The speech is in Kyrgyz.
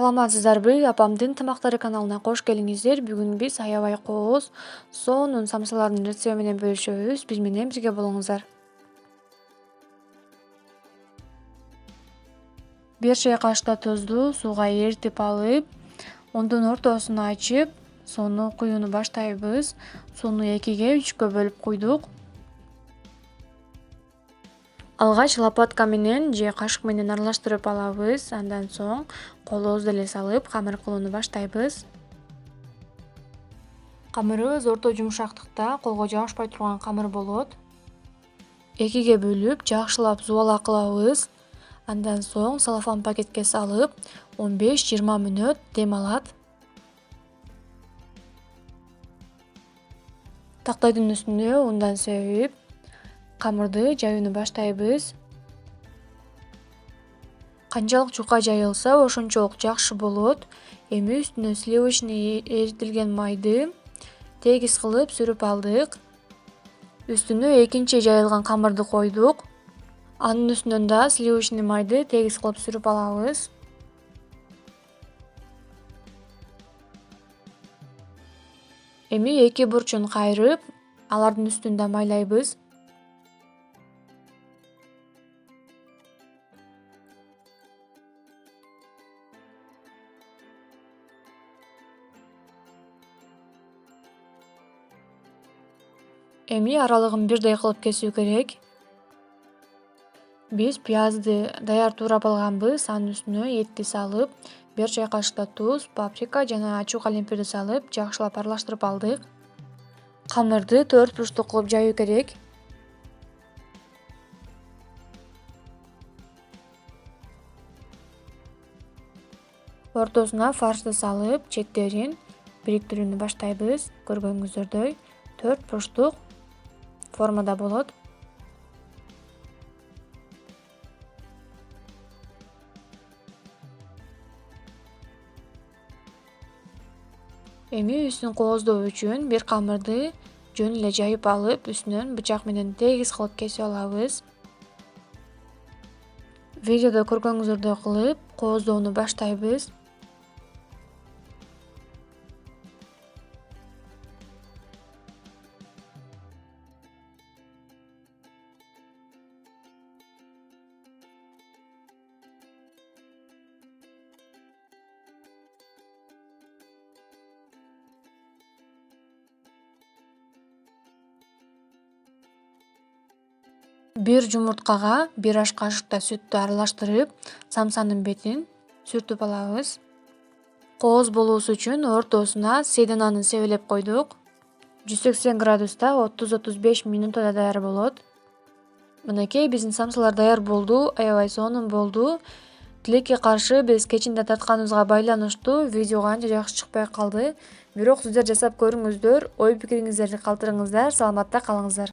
Саламатсыздарбы, апамдын тамактары каналына кош келиңиздер. Бүгүн биз аябай кооз соонун самсалардын рецепти менен бөлүшөбүз. Биз менен бирге болуңуздар. 1 чай кашыкта тузду сууга эритип алып, ондун ортосуна ачып, сууну куюуну баштайбыз. Сууну 2-ге 3-кө бөлүп куйдук. Алгач лопатка менен же кашык менен аралаштырып алабыз. Андан соң колубузду эле салып камыр кылууну баштайбыз. Камырыбыз орто жумшактыкта, колго жабышпай турган камыр болот. 2-ге бөлүп жакшылап зубала кылабыз. Андан соң салафан пакетке салып 15-20 мүнөт дем алат. Тактайдын үстүнө ундан себип камырды жаюуну баштайбыз. Канчалык жука жайылса, ошончолук жакшы болот. Эми үстүнө сливочный эритилген майды тегиз кылып сүрүп алдык. Үстүнө экинчи жайылган камырды койдук. Анын үстүнөн да сливочный майды тегиз кылып сүрүп алабыз. Эми эки бурчун кайрып, алардын үстүн да майлайбыз. Эми аралыгын бирдей кылып кесүү керек. Биз пиязды даяр туурап алганбыз. Анын үстүнө этти салып, 1 чай кашыкта туз, паприка жана ачуу калемпирди салып, жакшылап аралаштырып алдык. Камырды 4 бурчтук кылып жаюу керек. Ортосуна фаршты салып, четтерин бириктирүүнү баштайбыз. Көргөнүңүздөрдөй 4 бурчтук формада болот. Эми үстүн кооздоо үчүн бир камырды жөн эле жайып алып, үстүнөн бычак менен тегиз кылып кесип алабыз. Видеодо көргөнүңүздөрдөй кылып кооздоону баштайбыз. Бир жумурткага 1 аш кашыкта сүттү аралаштырып, самсанын бетин сүртүп алабыз. Кооз болуусу үчүн ортосуна сейдананы себелеп койдук. 180 градуста 30-35 мүнөттө даяр болот. Мынакей биздин самсалар даяр болду, аябай сонун болду. Тилекке каршы биз кечинде тартканыбызга байланыштуу видеого анча жакшы чыкпай калды. Бирок сиздер жасап көрүңүздөр, ой пикириңиздерди калтырыңыздар, саламатта калыңыздар.